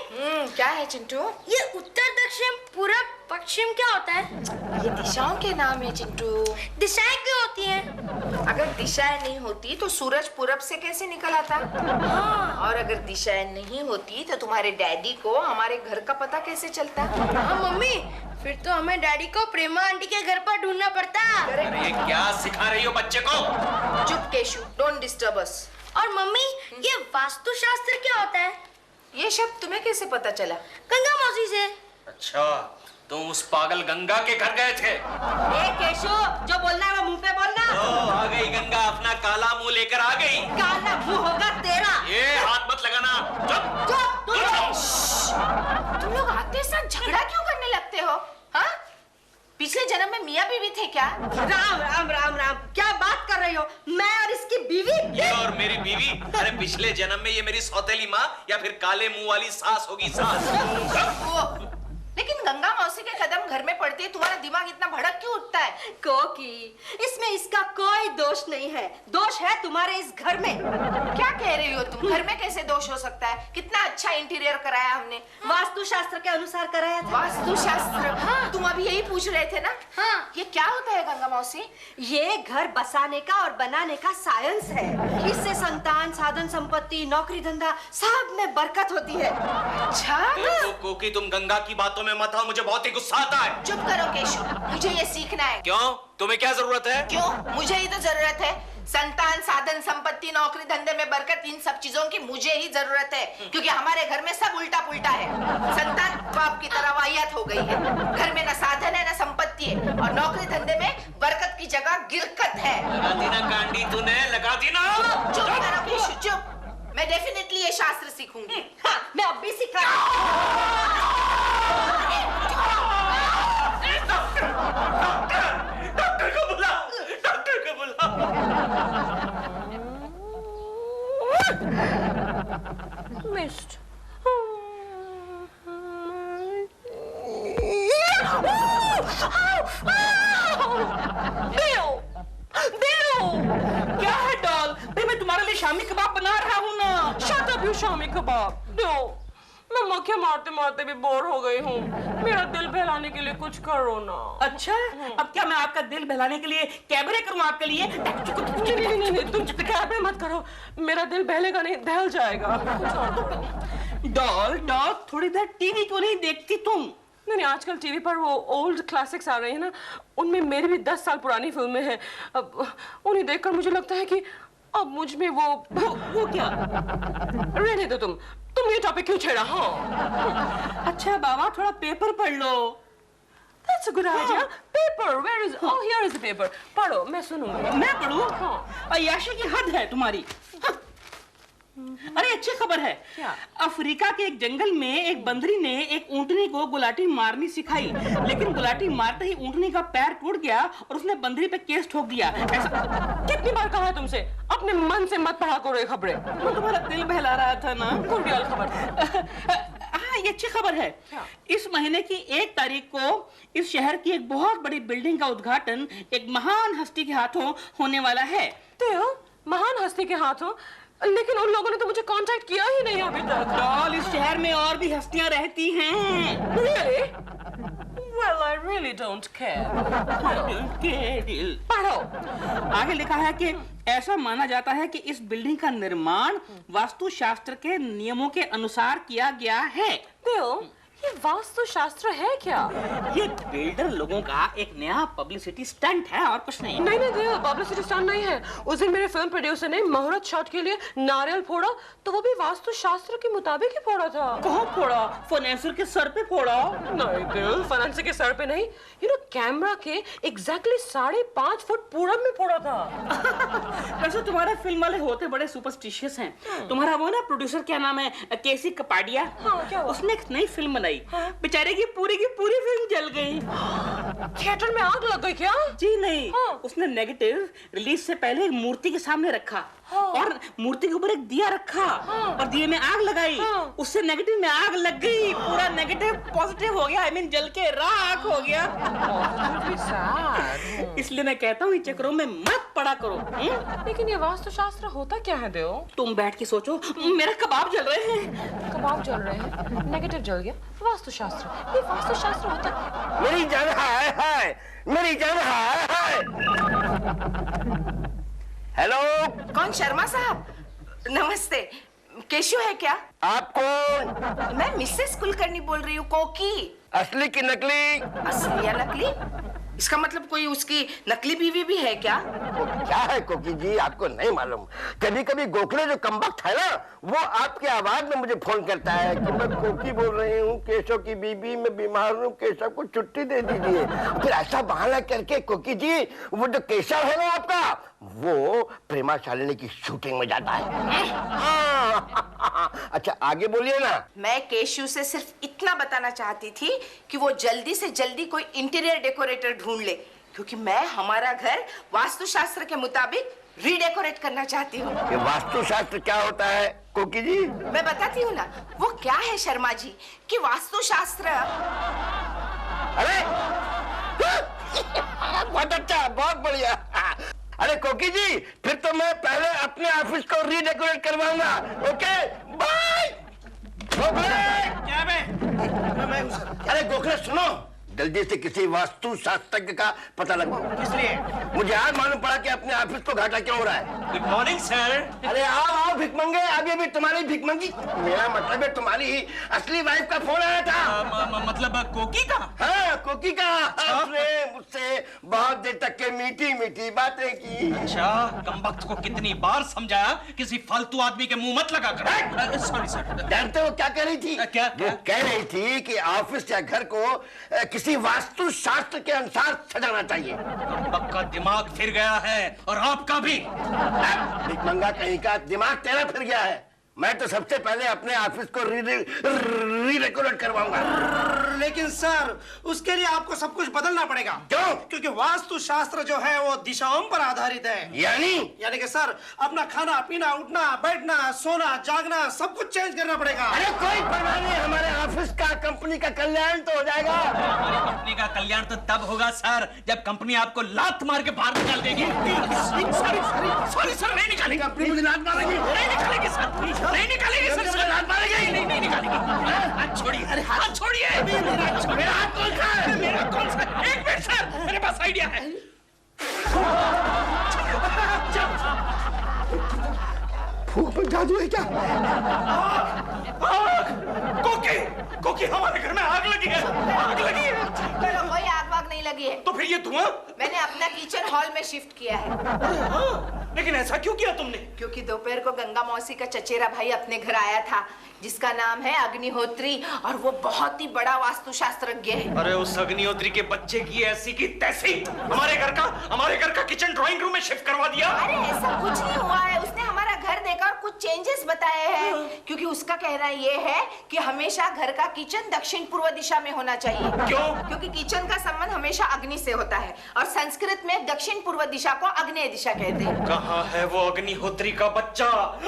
Speaker 1: क्या है चिंटू?
Speaker 2: ये उत्तर दक्षिण पूरब पश्चिम क्या होता है?
Speaker 1: ये दिशाओं के नाम है चिंटू।
Speaker 2: दिशाएं क्यों होती हैं?
Speaker 1: अगर दिशाएं नहीं होती तो सूरज पूरब से कैसे निकल आता? और अगर दिशाएं नहीं होती तो तुम्हारे डैडी को हमारे घर का पता कैसे चलता?
Speaker 2: हाँ मम्मी, फिर तो हमें डैडी को प्रेमा आंटी के घर पर ढूंढना पड़ता।
Speaker 3: अरे क्या सिखा रही हो बच्चे को?
Speaker 1: चुप केशु, डोंट डिस्टर्ब अस।
Speaker 2: और मम्मी, ये वास्तुशास्त्र क्या होता है?
Speaker 1: ये शब्द तुम्हें कैसे पता चला?
Speaker 2: गंगा मौसी से।
Speaker 3: अच्छा, तुम उस पागल गंगा के घर गए थे?
Speaker 1: ए केशु, जो बोलना है वो मुंह पे बोलना।
Speaker 3: आ गई गंगा, अपना काला मुंह लेकर आ गई।
Speaker 1: काला मुंह होगा तेरा।
Speaker 3: ये हाथ मत लगाना। चुप।
Speaker 1: तुम लोग आते साथ झगड़ा क्यों करने लगते हो? हाँ? पिछले जन्म में मियाँ बीवी थे क्या?
Speaker 2: राम राम राम राम, क्या बात कर रही हो? मैं और इसकी बीवी?
Speaker 3: ये और मेरी बीवी? अरे पिछले जन्म में ये मेरी सौतेली माँ या फिर काले मुंह वाली सास होगी, सास।
Speaker 1: लेकिन गंगा मौसी के कदम घर में पड़ते ही तुम्हारा दिमाग इतना भड़क क्यों उठता है?
Speaker 9: कोकी, इसमें इसका कोई दोष नहीं है, दोष है तुम्हारे इस घर में।
Speaker 1: क्या कह रही हो तुम? घर में कैसे दोष हो सकता है? कितना अच्छा इंटीरियर कराया हमने।
Speaker 9: वास्तु शास्त्र के अनुसार कराया था।
Speaker 1: वास्तु शास्त्र? हाँ। तुम अभी यही पूछ रहे थे ना?
Speaker 9: हाँ।
Speaker 1: ये क्या होता है गंगा मौसी?
Speaker 9: ये घर बसाने का और बनाने का साइंस है। इससे संतान, साधन संपत्ति, नौकरी धंधा सब में बरकत होती है।
Speaker 1: अच्छा।
Speaker 3: कोकी तुम गंगा की बातों में मत आओ, मुझे बहुत ही गुस्सा आता है।
Speaker 1: चुप करो केशव, मुझे ये सीखना है।
Speaker 3: क्यों? तुम्हें क्या जरूरत है?
Speaker 1: क्यों? मुझे ही तो जरूरत है। संतान, साधन संपत्ति, नौकरी धंधे में बरकत, इन सब चीजों की मुझे ही जरूरत है, क्योंकि हमारे घर में सब उल्टा पुल्टा है। संतान बाप की तरह वाहियात हो गई है, घर में न साधन है न संपत्ति है, और नौकरी धंधे में बरकत की जगह गिरकत है।
Speaker 3: लगा दी ना कांडी तूने, लगा दी ना।
Speaker 1: चुप करो केशव, चुप। मैं डेफिनेटली ये शास्त्र सीखूंगी।
Speaker 9: हाँ, मैं अब भी सिखा।
Speaker 3: डॉक्टर को बुलाओ, डॉक्टर को बुलाओ।
Speaker 5: मिस्ड।
Speaker 4: क्या है डॉल? भाई मैं तुम्हारे लिए शामी कबाब बना रहा हूँ ना।
Speaker 5: Shut up you shami kebab. दो। मैं मक्खियाँ मारते मारते भी बोर हो गई हूँ। मेरा दिल बहलाने के लिए कुछ करो ना।
Speaker 4: अच्छा, अब क्या मैं आपका दिल बहलाने के लिए कैबरे करूँ आपके लिए?
Speaker 5: नहीं, तुम कैबरे मत करो। मेरा दिल बहलेगा नहीं, दहल जाएगा।
Speaker 4: डॉल, थोड़ी देर टीवी क्यों नहीं देखती तुम?
Speaker 5: नहीं, आजकल टीवी पर वो ओल्ड क्लासिक्स आ रही है ना, उनमें मेरी भी 10 साल पुरानी फिल्में हैं। अब उन्हें देखकर मुझे लगता है कि अब मुझ में वो क्या। रहने दो तुम ये टॉपिक क्यों छेड़ा? हाँ।
Speaker 4: अच्छा बाबा, थोड़ा पेपर पढ़ लो।
Speaker 5: That's a good idea. Paper, where is? Oh, here is the paper. पढ़ो, मैं सुनूंगी।
Speaker 4: मैं पढ़ूं?
Speaker 5: हाँ।
Speaker 4: अय्याशी की हद है तुम्हारी। हाँ। अरे अच्छी खबर है।
Speaker 5: क्या?
Speaker 4: अफ्रीका के एक जंगल में एक बंदरी ने एक ऊंटनी को गुलाटी मारनी सिखाई, लेकिन गुलाटी मारते ही ऊंटनी का पैर टूट गया और उसने बंदरी पे केस ठोक दिया। ऐसा
Speaker 5: कितनी बार कहा है तुमसे, अपने मन से मत पढ़ा करो ये खबरें।
Speaker 4: वो तुम्हारा दिल बहला रहा था ना।
Speaker 5: कौन सी खबर?
Speaker 4: हाँ, ये अच्छी खबर है। इस महीने की 1 तारीख को इस शहर की एक बहुत बड़ी बिल्डिंग का उद्घाटन एक महान हस्ती के हाथों होने वाला है।
Speaker 5: तो महान हस्ती के हाथों? लेकिन उन लोगों ने तो मुझे कांटेक्ट किया ही नहीं अभी तक।
Speaker 4: डॉल, इस शहर में और भी हस्तियां रहती हैं।
Speaker 5: Really? Well, I really don't care.
Speaker 4: पढ़ो। आगे लिखा है कि ऐसा माना जाता है कि इस बिल्डिंग का निर्माण वास्तु शास्त्र के नियमों के अनुसार किया गया है।
Speaker 5: बिल, ये वास्तु शास्त्र है क्या?
Speaker 4: ये बिल्डर लोगों का एक नया पब्लिसिटी स्टंट है और कुछ नहीं।
Speaker 5: नहीं, पब्लिसिटी स्टंट नहीं है। उस दिन मेरे फिल्म प्रोड्यूसर ने मुहूर्त शॉट के लिए नारियल फोड़ा, तो वो भी वास्तु शास्त्र के मुताबिक ही फोड़ा था।
Speaker 4: कहाँ फोड़ा? फाइनेंसर के सर पे फोड़ा?
Speaker 5: नहीं बिल, फाइनेंसर के सर पे नहीं, कैमरा के एग्जैक्टली 5.5 फुट पूरब में फोड़ा था।
Speaker 4: वैसे तुम्हारे फिल्म वाले होते बड़े सुपरस्टिशियस हैं। तुम्हारा वो ना प्रोड्यूसर, क्या नाम है, केसी कपाडिया।
Speaker 5: हाँ, क्या हुआ?
Speaker 4: उसने एक नई फिल्म बनाई। बेचारे की पूरी फिल्म जल गई।
Speaker 5: थिएटर में आग लग गई क्या?
Speaker 4: जी नहीं।
Speaker 5: हाँ।
Speaker 4: उसने नेगेटिव रिलीज से पहले एक मूर्ति के सामने रखा।
Speaker 5: हाँ।
Speaker 4: और मूर्ति के ऊपर एक दिया रखा।
Speaker 5: हाँ।
Speaker 4: और दिए में आग लगाई।
Speaker 5: हाँ।
Speaker 4: उससे नेगेटिव में आग लग गई, पूरा नेगेटिव पॉजिटिव हो गया, आई मीन जल के राख हो गया। इसलिए मैं कहता हूँ इन चक्करों में मत पड़ा करो।
Speaker 5: लेकिन ये वास्तु शास्त्र होता क्या है देव?
Speaker 4: तुम बैठ के सोचो, मेरे कबाब जल रहे हैं।
Speaker 5: कबाब जल रहे हैं, नेगेटिव जल गया, वास्तु शास्त्र। ये वास्तु शास्त्र होता?
Speaker 7: मेरी जान है, मेरी जान है। हेलो,
Speaker 1: कौन? शर्मा साहब, नमस्ते। केशव है क्या?
Speaker 7: आप कौन?
Speaker 1: मैं मिसेस कुलकर्णी बोल रही हूँ। कोकी?
Speaker 7: असली की नकली?
Speaker 1: असली या नकली? इसका मतलब कोई उसकी नकली बीवी भी है क्या?
Speaker 7: क्या है कोकी जी, आपको नहीं मालूम? कभी कभी गोखले जो कमबख्त है ना, वो आपके आवाज में मुझे फोन करता है कि मैं कोकी बोल रही हूँ, केशव की बीबी, मैं बीमार हूँ, केशव को छुट्टी दे दीजिए। फिर ऐसा बहाना करके कोकी जी, वो जो केशव है ना आपका, वो प्रेमा शालिनी की शूटिंग में जाता है। अच्छा आगे बोलिए ना।
Speaker 1: मैं केशव से सिर्फ इतना बताना चाहती थी कि वो जल्दी से जल्दी कोई इंटीरियर डेकोरेटर ढूंढ ले, क्योंकि मैं हमारा घर वास्तु शास्त्र के मुताबिक रीडेकोरेट करना चाहती हूँ।
Speaker 7: ये वास्तुशास्त्र क्या होता है कोकी जी?
Speaker 1: मैं बताती हूँ ना, वो क्या है शर्मा जी कि वास्तुशास्त्र।
Speaker 7: अरे बहुत अच्छा, बहुत बढ़िया। अरे कोकी जी, फिर तो मैं पहले अपने ऑफिस को रीडेकोरेट करवाऊंगा। Okay bye.
Speaker 8: क्या
Speaker 7: अरे गोखले सुनो, जल्दी से किसी वास्तु शास्त्रज्ञ का पता लगाओ।
Speaker 8: किस लिए?
Speaker 7: मुझे आज मालूम पड़ा कि अपने ऑफिस को घाटा क्यों हो रहा है।
Speaker 3: Good morning sir.
Speaker 7: अरे आओ भिकमंगे, आगे भी तुम्हारी भिकमंगी। मेरा मतलब है तुम्हारी ही असली वाइफ का फोन आया था।
Speaker 3: मतलब कोकी का?
Speaker 7: हाँ, कोकी का। उसने मुझसे बहुत देर तक के मीठी मीठी बातें की।
Speaker 3: अच्छा, कमबख्त को कितनी बार समझाया किसी फालतू आदमी के मुंह मत लगा कर। Sorry sir.
Speaker 7: जानते हो क्या कह रही थी?
Speaker 3: क्या?
Speaker 7: वो कह रही थी कि ऑफिस या घर को किसी वास्तु शास्त्र के अनुसार सजाना चाहिए।
Speaker 3: कमबख्त का दिमाग फिर गया है और आपका भी।
Speaker 7: भिकमंगा कहीं का, दिमाग तेरा फिर गया है। मैं तो सबसे पहले अपने ऑफिस को रीडेकोरेट करवाऊंगा।
Speaker 8: लेकिन सर, उसके लिए आपको सब कुछ बदलना पड़ेगा।
Speaker 7: क्यों?
Speaker 8: क्योंकि वास्तु शास्त्र जो है वो दिशाओं पर आधारित है।
Speaker 7: यानी
Speaker 8: कि सर, अपना खाना पीना, उठना बैठना, सोना जागना सब कुछ चेंज करना पड़ेगा।
Speaker 7: अरे कोई परवाह नहीं, हमारे ऑफिस का, कंपनी का कल्याण तो हो जाएगा।
Speaker 3: हमारी कंपनी का कल्याण तो तब होगा सर जब कंपनी आपको लात मार के बाहर निकाल देगी। सॉरी सर, नहीं निकालेगी।
Speaker 7: कंपनी मुझे लात मारेगी।
Speaker 3: नहीं निकालेगी सर, नहीं निकालेगी सर,
Speaker 7: लात मारेगी।
Speaker 3: नहीं निकालेगी। हाथ छोड़िए, अरे हाथ छोड़िए।
Speaker 7: मेरा हाथ कौन सा है?
Speaker 3: मेरा कौन सा? एक मिनट सर, मेरे पास आइडिया है।
Speaker 7: फूक में जादू है क्या?
Speaker 3: कोकी, कोकी, हमारे घर में आग लगी है। आग लगी है।
Speaker 1: चलो, कोई आग वाग नहीं लगी है।
Speaker 3: तो फिर ये धुआं?
Speaker 1: मैंने अपना किचन हॉल में शिफ्ट किया है।
Speaker 3: लेकिन ऐसा क्यों किया तुमने?
Speaker 1: क्योंकि दोपहर को गंगा मौसी का चचेरा भाई अपने घर आया था, जिसका नाम है अग्निहोत्री, और वो बहुत ही बड़ा वास्तुशास्त्रज्ञ है।
Speaker 3: अरे उस अग्निहोत्री के बच्चे की ऐसी की तैसी हमारे घर का किचन ड्राइंग रूम में शिफ्ट करवा दिया।
Speaker 1: अरे ऐसा कुछ नहीं हुआ है, उसने हमारा घर देखा और कुछ चेंजेस बताए हैं। क्योंकि उसका कहना ये है कि हमेशा घर का किचन दक्षिण पूर्व दिशा में होना चाहिए।
Speaker 3: क्यों?
Speaker 1: क्योंकि किचन का संबंध हमेशा अग्नि से होता है, और संस्कृत में दक्षिण पूर्व दिशा को आग्नेय दिशा कहते हैं।
Speaker 3: कहाँ है वो अग्निहोत्री का बच्चा?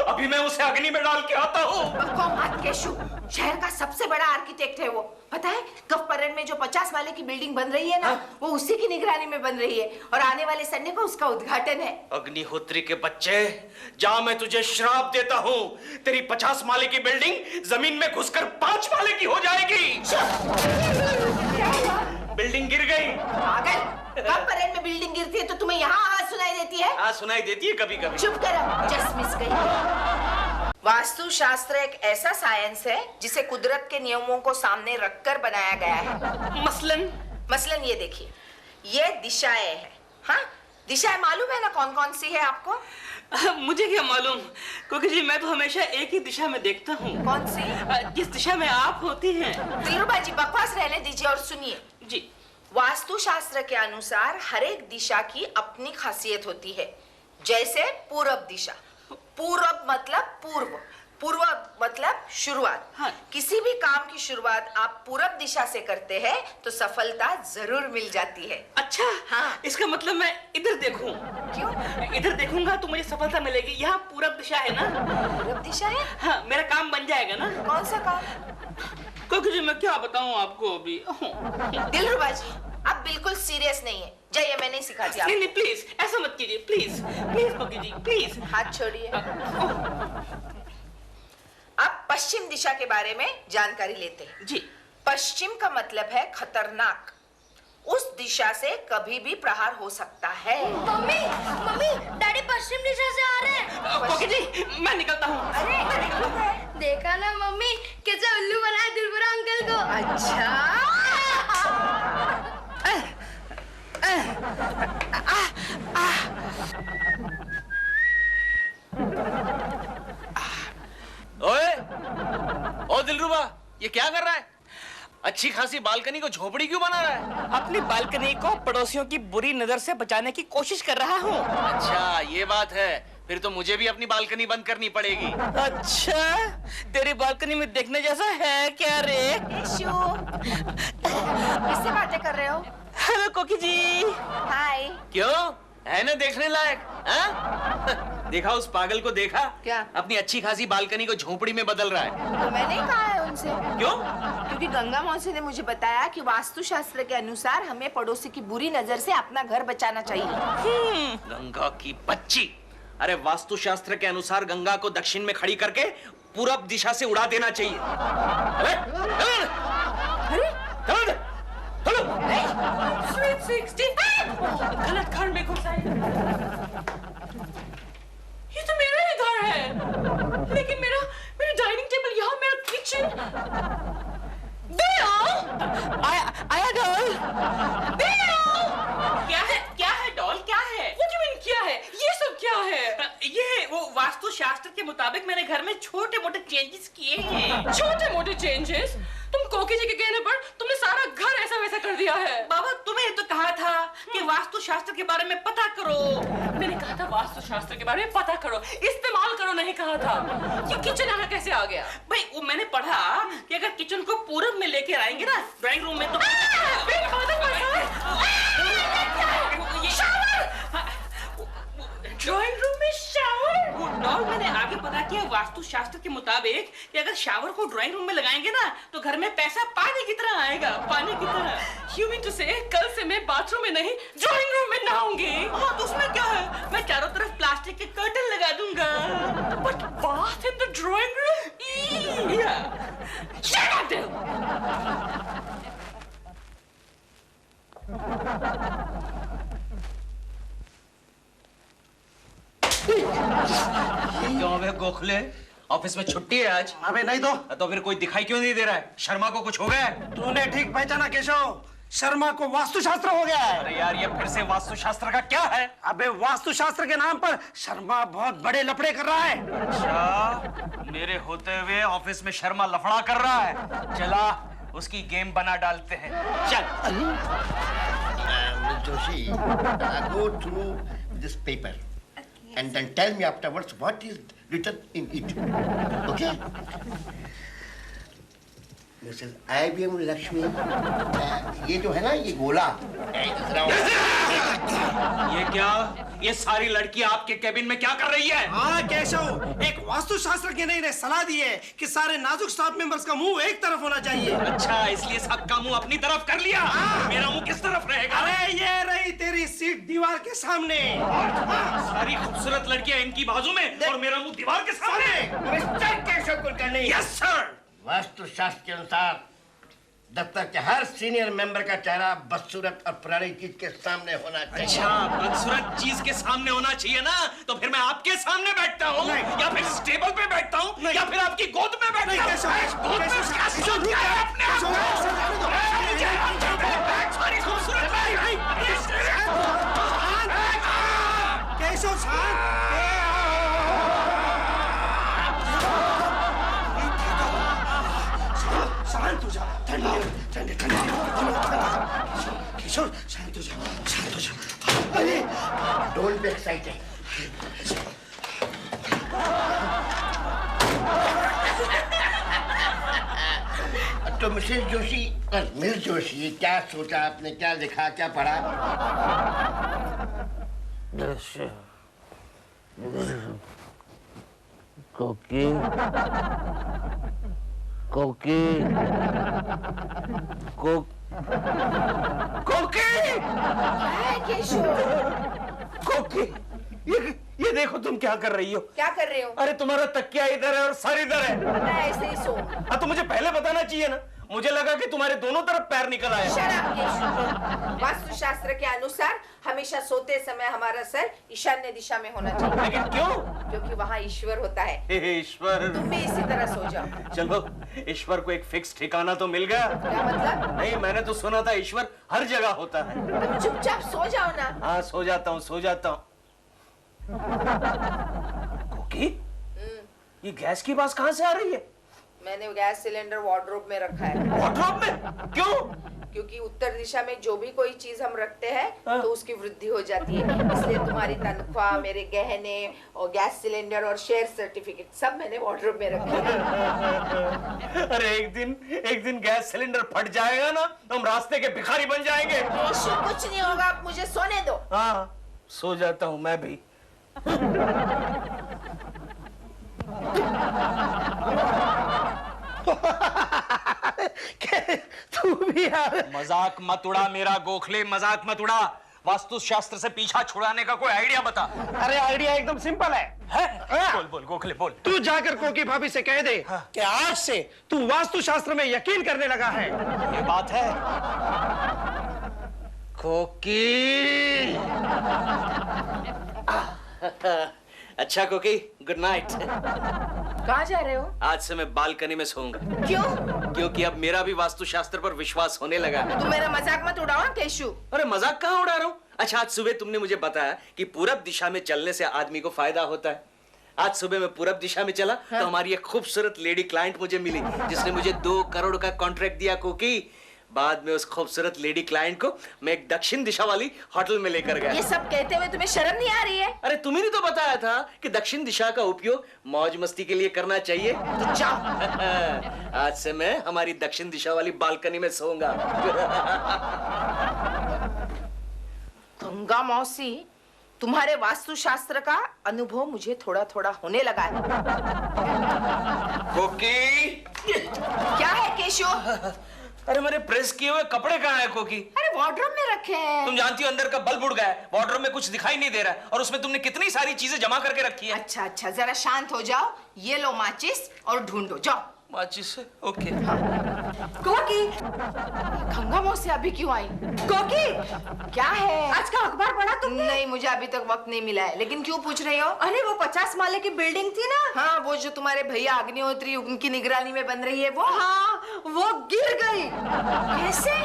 Speaker 3: अभी मैं उसे अग्नि में डाल के आता हूँ।
Speaker 1: केशु, शहर का सबसे बड़ा आर्किटेक्ट है वो। पता है, गफ परेड में जो 50 माले की बिल्डिंग बन रही है ना, वो उसी की निगरानी में बन रही है, और आने वाले संडे को उसका उद्घाटन है।
Speaker 3: अग्निहोत्री के बच्चे, जा, मैं तुझे श्राप देता हूँ। तेरी 50 माले की बिल्डिंग जमीन में घुसकर 5 माले की हो जाएगी। बिल्डिंग गिर गई।
Speaker 1: पागल, गफ परेड में बिल्डिंग गिरती है तो तुम्हें यहाँ आवाज सुनाई देती है?
Speaker 3: हाँ, सुनाई देती है कभी कभी।
Speaker 1: चुप करो, जस्ट मिस गई। वास्तुशास्त्र एक ऐसा साइंस है जिसे कुदरत के नियमों को सामने रखकर बनाया गया है। मसलन ये देखिए, ये दिशाएं हैं। हाँ, दिशाएं मालूम है ना कौन कौन सी है आपको?
Speaker 4: मुझे क्या मालूम, क्योंकि जी मैं तो हमेशा एक ही दिशा में देखता हूँ।
Speaker 1: कौन सी?
Speaker 4: जिस दिशा में आप होती हैं।
Speaker 1: दिलरुबा जी, बकवास रहने दीजिए और सुनिए
Speaker 4: जी।
Speaker 1: वास्तुशास्त्र के अनुसार हर एक दिशा की अपनी खासियत होती है। जैसे पूरब दिशा, पूरब मतलब पूर्व, पूर्व मतलब शुरुआत।
Speaker 4: हाँ।
Speaker 1: किसी भी काम की शुरुआत आप पूरब दिशा से करते हैं तो सफलता जरूर मिल जाती है।
Speaker 4: अच्छा,
Speaker 1: हाँ।
Speaker 4: इसका मतलब मैं इधर देखूं?
Speaker 1: क्यों?
Speaker 4: इधर देखूंगा तो मुझे सफलता मिलेगी। यहाँ पूरब दिशा है ना?
Speaker 1: पूरब दिशा है?
Speaker 4: हाँ, मेरा काम बन जाएगा ना?
Speaker 1: कौन सा काम?
Speaker 4: क्योंकि जी मैं क्या बताऊं आपको अभी।
Speaker 1: दिलरुबा जी, आप बिल्कुल सीरियस नहीं है। जाइए, मैं नहीं सिखाती आपको।
Speaker 4: नहीं, प्लीज ऐसा मत कीजिए, प्लीज प्लीज कोकी जी, प्लीज।
Speaker 1: हाथ छोड़िए। अब पश्चिम दिशा के बारे में जानकारी लेते हैं।
Speaker 4: जी।
Speaker 1: पश्चिम का मतलब है खतरनाक। उस दिशा से कभी भी प्रहार हो सकता है।
Speaker 2: मम्मी, मम्मी, डैडी पश्चिम दिशा से आ रहे हैं।
Speaker 4: कोकी जी, मैं निकलता हूँ।
Speaker 1: अरे
Speaker 2: देखा ना मम्मी, कैसे उल्लू बनाया दिलबरा अंकल को।
Speaker 1: अच्छा।
Speaker 3: ओए, ओ दिलरुबा, ये क्या कर रहा है? अच्छी खासी बालकनी को झोपड़ी क्यों बना रहा है?
Speaker 4: अपनी बालकनी को पड़ोसियों की बुरी नजर से बचाने की कोशिश कर रहा हूँ।
Speaker 3: अच्छा, ये बात है। फिर तो मुझे भी अपनी बालकनी बंद करनी पड़ेगी।
Speaker 4: अच्छा, तेरी बालकनी में देखने जैसा है क्या रे?
Speaker 1: केशु, किससे बातें कर रहे हो?
Speaker 4: हेलो कोकी जी।
Speaker 1: हाय।
Speaker 3: क्यों? है ना देखने लायक? हाँ? देखा उस पागल को देखा?
Speaker 1: क्या?
Speaker 3: अपनी अच्छी खासी बालकनी को झोपड़ी में बदल रहा है।
Speaker 1: तो मैंने कहा है उनसे।
Speaker 3: क्यों?
Speaker 1: क्योंकि गंगा मौसी ने मुझे बताया कि वास्तुशास्त्र के अनुसार हमें पड़ोसी की बुरी नजर से अपना घर बचाना चाहिए।
Speaker 3: गंगा की बच्ची, अरे वास्तुशास्त्र के अनुसार गंगा को दक्षिण में खड़ी करके पूरब दिशा से उड़ा देना चाहिए। अरे
Speaker 5: Sweet 16 गलत घर में घुसा है। ये तो मेरा ही घर है, लेकिन मेरा डाइनिंग टेबल यहाँ, मेरा किचन।
Speaker 4: आया डॉल।
Speaker 5: क्या है डॉल, क्या है? What do you mean क्या है? ये सब क्या है?
Speaker 4: ये वो वास्तुशास्त्र के मुताबिक मैंने घर में छोटे मोटे चेंजेस किए हैं।
Speaker 5: छोटे मोटे चेंजेस? तुम कोकी जी के कहने पर तुमने सारा घर ऐसा वैसा कर दिया है।
Speaker 4: बाबा तुम्हें तो कहा था कि वास्तुशास्त्र के बारे में पता करो।
Speaker 5: मैंने कहा था वास्तुशास्त्र के बारे में पता करो, इस्तेमाल करो नहीं कहा था। ये किचन यहाँ कैसे आ गया?
Speaker 4: भाई वो मैंने पढ़ा कि अगर किचन को पूरब में लेकर आएंगे ना ड्राइंग रूम में तो
Speaker 5: ड्राइंग रूम में शावर।
Speaker 4: वो डॉल मैंने आगे पता किया वास्तुशास्त्र के मुताबिक कि अगर शावर को ड्राइंग रूम में लगाएंगे ना तो घर में पैसा पानी की तरह आएगा, पानी की तरह।
Speaker 5: You mean to say कल से मैं बाथरूम में नहीं ड्राइंग रूम में नहाऊंगी?
Speaker 4: हाँ तो उसमें क्या है, मैं चारों तरफ प्लास्टिक के कर्टन लगा दूंगा।
Speaker 5: But bath in the drawing room? Shut up, Dil!
Speaker 3: क्यों बे गोखले, ऑफिस में छुट्टी है आज?
Speaker 8: अबे नहीं
Speaker 3: तो फिर कोई दिखाई क्यों नहीं दे रहा है? शर्मा को कुछ हो गया है?
Speaker 8: तूने ठीक पहचाना केशव, शर्मा को वास्तुशास्त्र हो गया है।
Speaker 3: अरे यार ये फिर से वास्तुशास्त्र का क्या है?
Speaker 8: अबे वास्तुशास्त्र के नाम पर शर्मा बहुत बड़े लफड़े कर रहा है।
Speaker 3: अच्छा, मेरे होते हुए ऑफिस में शर्मा लफड़ा कर रहा है। चला उसकी गेम बना डालते हैं, चल।
Speaker 10: Joshi, go through this paper and then tell me afterwards what is written in it. Okay? Mrs. IBM Lakshmi, ये जो है ना ये गोला,
Speaker 3: ये क्या? ये सारी लड़की आपके केबिन में क्या कर रही है?
Speaker 8: हाँ केशव, एक वास्तुशास्त्रज्ञ ने सलाह दी है कि सारे नाजुक स्टाफ मेंबर्स का मुंह एक तरफ होना चाहिए।
Speaker 3: अच्छा, इसलिए सबका मुंह अपनी तरफ कर लिया। मेरा मुंह किस तरफ रहेगा?
Speaker 8: अरे ये रही तेरी सीट दीवार के सामने।
Speaker 3: सारी खूबसूरत लड़कियां इनकी बाजू में और मेरा मुंह दीवार के सामने।
Speaker 10: Mister Keshav Kulkarni,
Speaker 3: yes sir.
Speaker 10: Vastushastra के अनुसार दफ्तर के हर सीनियर मेंबर का चेहरा बदसूरत और पुरानी चीज के सामने होना चाहिए।
Speaker 3: अच्छा, बदसूरत चीज के सामने होना चाहिए ना? तो फिर मैं आपके सामने बैठता हूँ या फिर इस टेबल पे बैठता हूँ या फिर आपकी गोद में बैठता हूँ? सारी खूबसूरत
Speaker 8: केशव शांत हो जा, ठंडा ठंडा ठंडा किशोर, शांत हो जा, शांत हो जा।
Speaker 10: अरे डोंट बी एक्साइटेड। तो मिसेस जोशी और मिस जोशी, क्या सोचा आपने, क्या लिखा, क्या पढ़ा?
Speaker 11: कोकी कोकी
Speaker 3: कोकी कोकी, ये देखो तुम क्या कर रही हो?
Speaker 1: क्या कर रहे हो?
Speaker 3: अरे तुम्हारा तकिया इधर है और सर इधर है।
Speaker 1: मैं ऐसे ही सो।
Speaker 3: हाँ तो मुझे पहले बताना चाहिए ना, मुझे लगा कि तुम्हारे दोनों तरफ पैर निकल आए।
Speaker 1: शराब केशव, वास्तुशास्त्र के अनुसार हमेशा सोते समय हमारा सर ईशान्य दिशा में होना चाहिए।
Speaker 3: लेकिन क्यों?
Speaker 1: क्योंकि वहाँ ईश्वर होता है।
Speaker 3: हे ईश्वर,
Speaker 1: तुम भी इसी तरह सो जाओ।
Speaker 3: चलो ईश्वर को एक फिक्स ठिकाना तो मिल गया।
Speaker 1: क्या मतलब?
Speaker 3: नहीं, मैंने तो सुना था ईश्वर हर जगह होता है।
Speaker 1: तुम चुपचाप सो जाओ ना।
Speaker 3: हाँ सो जाता हूँ, सो जाता हूँ। कोकी, ये गैस की आवाज कहाँ से आ रही है?
Speaker 1: मैंने गैस सिलेंडर वार्डरोब में रखा है।
Speaker 3: वार्डरोब में? क्यों?
Speaker 1: क्योंकि उत्तर दिशा में जो भी कोई चीज हम रखते हैं तो उसकी वृद्धि हो जाती है। इसलिए तुम्हारी तनख्वाह, मेरे गहने और गैस सिलेंडर और शेयर सर्टिफिकेट सब मैंने वार्डरोब में रखे हैं।
Speaker 3: अरे एक दिन गैस सिलेंडर फट जाएगा ना तो हम रास्ते के भिखारी बन जाएंगे।
Speaker 1: कुछ नहीं होगा, आप मुझे सोने दो।
Speaker 3: हाँ
Speaker 6: सो जाता हूं मैं भी।
Speaker 7: तू भी यार।
Speaker 3: मजाक मत उड़ा मेरा गोखले, मजाक मत उड़ा। वास्तु शास्त्र से पीछा छुड़ाने का कोई आइडिया बता।
Speaker 7: अरे आइडिया एकदम सिंपल है।
Speaker 3: बोल बोल गोखले बोल।
Speaker 7: तू जाकर कोकी भाभी से कह दे कि आज से तू वास्तु शास्त्र में यकीन करने लगा है।
Speaker 3: ये बात है।
Speaker 4: कोकी। अच्छा कोकी, गुड नाइट।
Speaker 1: कहाँ जा रहे हो?
Speaker 4: आज से मैं बालकनी में सोऊंगा।
Speaker 1: क्यों?
Speaker 4: क्योंकि अब मेरा भी वास्तु शास्त्र पर विश्वास होने लगा है।
Speaker 1: तुम मेरा मजाक मत उड़ाओ केशु।
Speaker 4: अरे मजाक कहाँ उड़ा रहा हूँ? अच्छा, आज सुबह तुमने मुझे बताया कि पूरब दिशा में चलने से आदमी को फायदा होता है। आज सुबह मैं पूरब दिशा में चला तो हमारी एक खूबसूरत लेडी क्लाइंट मुझे मिली, जिसने मुझे 2 करोड़ का कॉन्ट्रैक्ट दिया कोकी। बाद में उस खूबसूरत लेडी क्लाइंट को मैं एक दक्षिण दिशा वाली होटल में लेकर गया।
Speaker 1: ये सब कहते हुए तुम्हें शर्म नहीं आ रही है?
Speaker 4: अरे तुम्ही ने तो बताया था कि दक्षिण दिशा का उपयोग मौज मस्ती के लिए करना चाहिए।
Speaker 1: तो जाओ।
Speaker 4: आज से मैं हमारी दक्षिण दिशा वाली बालकनी में सोऊंगा।
Speaker 1: गंगा मौसी, तुम्हारे वास्तु शास्त्र का अनुभव मुझे थोड़ा थोड़ा होने लगा है।
Speaker 3: कोकी।
Speaker 1: क्या है केशव?
Speaker 3: अरे मेरे प्रेस किए हुए कपड़े कहाँ हैं कोकी?
Speaker 1: अरे वार्डरोब में रखे हैं।
Speaker 3: तुम जानती हो अंदर का बल्ब उड़ गया है, वार्डरोब में कुछ दिखाई नहीं दे रहा है, और उसमें तुमने कितनी सारी चीजें जमा करके रखी है।
Speaker 1: अच्छा अच्छा, जरा शांत हो जाओ। ये लो माचिस और ढूंढो, जाओ।
Speaker 3: माचिस से? ओके।
Speaker 1: कोकी, गंगा मौसी अभी क्यों आई?
Speaker 9: कोकी,
Speaker 1: क्या है?
Speaker 9: आज का अखबार पढ़ा तुमने?
Speaker 1: नहीं, मुझे अभी तक वक्त नहीं मिला है। लेकिन क्यों पूछ रही हो?
Speaker 9: अरे वो 50 माले की बिल्डिंग थी ना?
Speaker 1: हाँ, वो जो तुम्हारे भैया अग्निहोत्री उनकी निगरानी में बन रही है वो?
Speaker 9: हाँ, वो गिर गई।
Speaker 1: कैसे?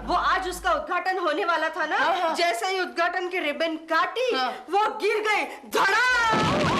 Speaker 9: वो आज उसका उद्घाटन होने वाला था ना?
Speaker 1: हाँ।
Speaker 9: जैसे ही उद्घाटन की रिबन काटी,
Speaker 1: हाँ।
Speaker 9: वो गिर गई। धड़ाम।